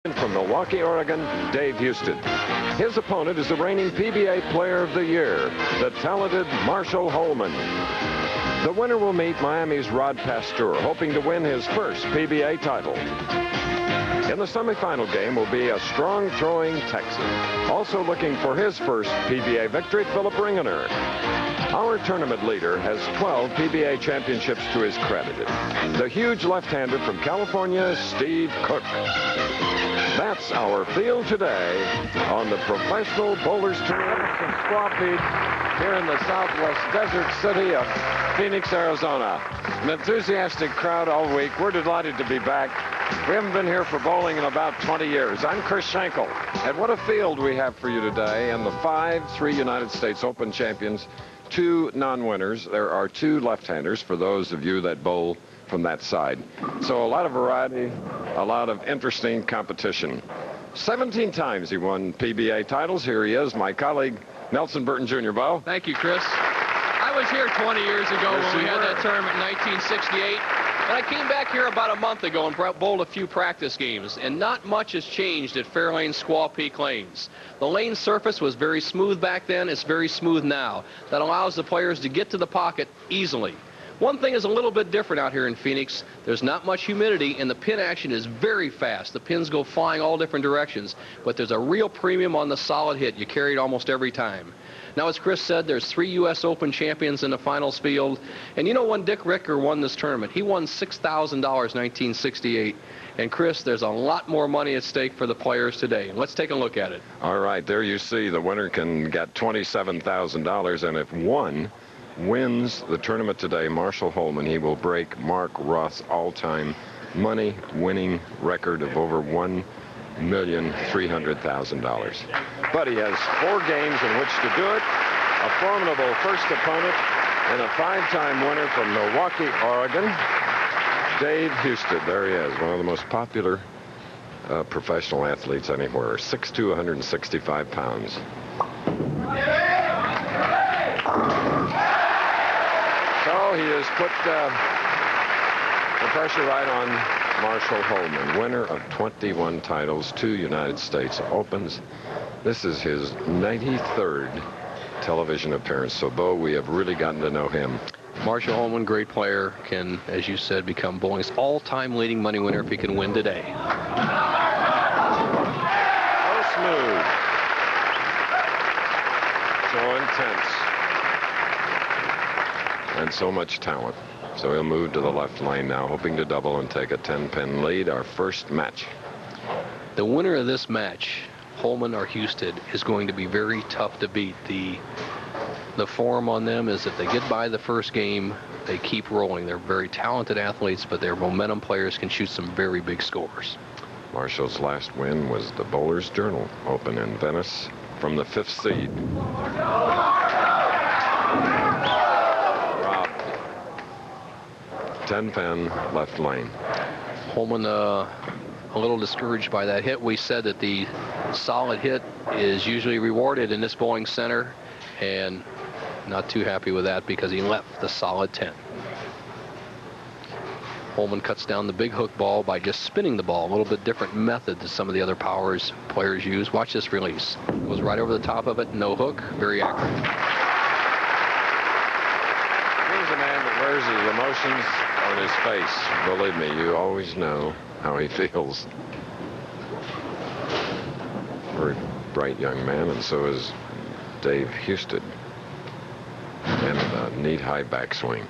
From Milwaukee, Oregon, Dave Houston. His opponent is the reigning PBA Player of the Year, the talented Marshall Holman. The winner will meet Miami's Rod Pasteur, hoping to win his first PBA title. In the semifinal game will be a strong throwing Texan. Also looking for his first PBA victory, Philip Ringener. Our tournament leader has 12 PBA championships to his credit. The huge left-hander from California, Steve Cook. That's our field today on the Professional Bowlers Tournament from Squaw Peak here in the southwest desert city of Phoenix, Arizona. An enthusiastic crowd all week. We're delighted to be back. We haven't been here for bowling in about 20 years. I'm Chris Schenkel. And what a field we have for you today. And the 5-3 United States Open champions, 2 non-winners. There are 2 left-handers for those of you that bowl from that side. So a lot of variety, a lot of interesting competition. 17 times he won PBA titles. Here he is, my colleague, Nelson Burton Jr. Bo. Thank you, Chris. I was here 20 years ago when we had that tournament in 1968. And I came back here about a month ago and bowled a few practice games, and not much has changed at Fairlane Squaw Peak Lanes. The lane surface was very smooth back then. It's very smooth now. That allows the players to get to the pocket easily. One thing is a little bit different out here in Phoenix. There's not much humidity, and the pin action is very fast. The pins go flying all different directions, but there's a real premium on the solid hit. You carry it almost every time. Now, as Chris said, there's 3 U.S. Open champions in the finals field. And you know, when Dick Ricker won this tournament, he won $6,000 in 1968. And, Chris, there's a lot more money at stake for the players today. Let's take a look at it. All right, there you see the winner can get $27,000. And if one wins the tournament today, Marshall Holman, he will break Mark Roth's all-time money-winning record of over $1,300,000. But he has 4 games in which to do it. A formidable first opponent and a 5-time winner from Milwaukee, Oregon, Dave Houston. There he is, one of the most popular professional athletes anywhere. 6'2", 165 pounds. So he has put the pressure right on Marshall Holman, winner of 21 titles, 2 United States Opens. This is his 93rd television appearance. So, Bo, we have really gotten to know him. Marshall Holman, great player, can, as you said, become bowling's all-time leading money winner if he can win today. So smooth. So intense. And so much talent. So he'll move to the left lane now, hoping to double and take a 10-pin lead. Our first match. The winner of this match, Holman or Houston, is going to be very tough to beat. The form on them is if they get by the first game, they keep rolling. They're very talented athletes, but their momentum players can shoot some very big scores. Marshall's last win was the Bowlers Journal Open in Venice from the 5th seed. 10-pin left lane. Holman a little discouraged by that hit. We said that the solid hit is usually rewarded in this bowling center, and not too happy with that because he left the solid 10. Holman cuts down the big hook ball by just spinning the ball, a little bit different method than some of the other players use. Watch this release. Goes right over the top of it, no hook, very accurate. Here's a man that wears his emotions on his face. Believe me, you always know how he feels. Very bright young man, and so is Dave Houston. And a neat high backswing.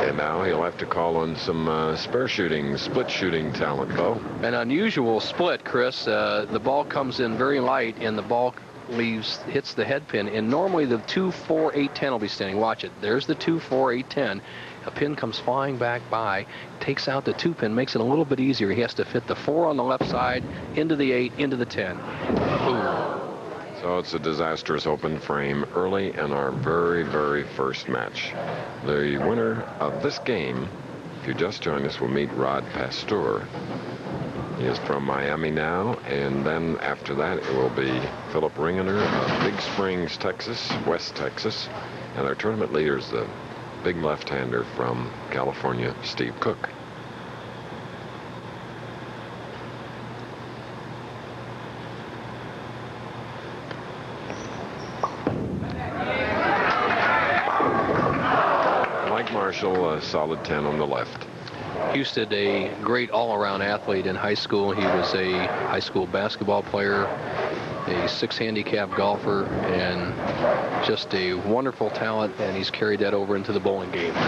And now he'll have to call on some split shooting talent, Bo. An unusual split, Chris. The ball comes in very light, and the ball hits the head pin, and normally the 2, 4, 8, 10 will be standing. Watch it. There's the 2, 4, 8, 10. A pin comes flying back by, takes out the 2 pin, makes it a little bit easier. He has to fit the 4 on the left side, into the 8, into the 10. Boom. So it's a disastrous open frame early in our very, very first match. The winner of this game, if you just joined us, will meet Rod Pasteur. He is from Miami now, and then after that it will be Philip Ringener of Big Springs, Texas, West Texas, and our tournament leader is the big left-hander from California, Steve Cook. Like Marshall, a solid 10 on the left. Houston, a great all-around athlete in high school. He was a high school basketball player, a 6-handicap golfer, and just a wonderful talent, and he's carried that over into the bowling game. Houston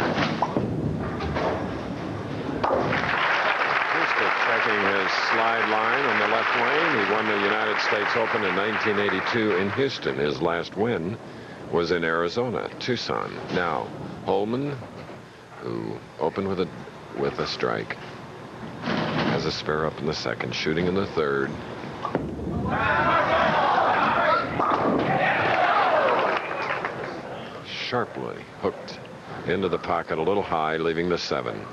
checking his slide line on the left lane. He won the United States Open in 1982 in Houston. His last win was in Arizona, Tucson. Now, Holman, who opened with a strike, has a spare up in the second, shooting in the third. Sharply hooked into the pocket a little high, leaving the 7.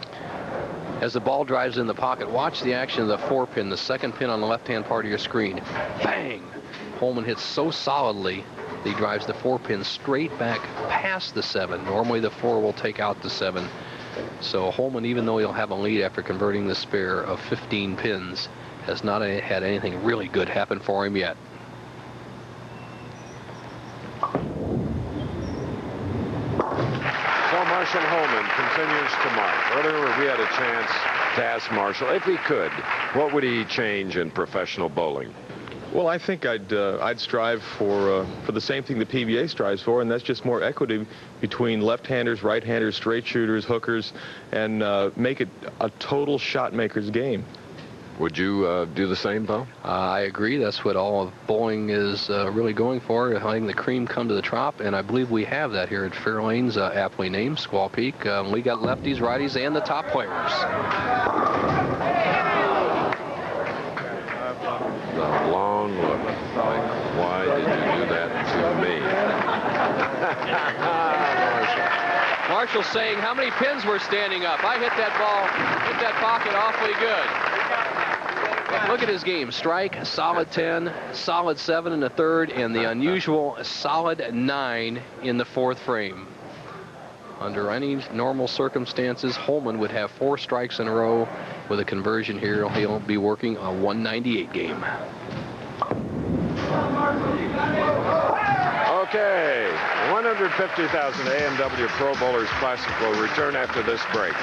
As the ball drives in the pocket, watch the action of the 4-pin, the second pin on the left-hand part of your screen. Bang! Holman hits so solidly that he drives the 4-pin straight back past the 7. Normally the 4 will take out the 7. So Holman, even though he'll have a lead after converting the spare of 15 pins, has not had anything really good happen for him yet. So Marshall Holman continues to mark. Earlier we had a chance to ask Marshall, if he could, what would he change in professional bowling? Well, I think I'd strive for the same thing the PBA strives for, and that's just more equity between left-handers, right-handers, straight shooters, hookers, and make it a total shot maker's game. Would you do the same, Bo? I agree. That's what all of bowling is really going for, letting the cream come to the top, and I believe we have that here at Fairlane's, aptly named Squaw Peak. We got lefties, righties, and the top players. The long look, like, why did you do that to me? Marshall saying, how many pins were standing up? I hit that ball, hit that pocket awfully good. Look at his game. Strike, solid 10, solid 7 in the third, and the unusual solid 9 in the fourth frame. Under any normal circumstances, Holman would have 4 strikes in a row. With a conversion here, he'll be working a 198 game. Okay, 150,000 AMW Pro Bowlers Classic will return after this break.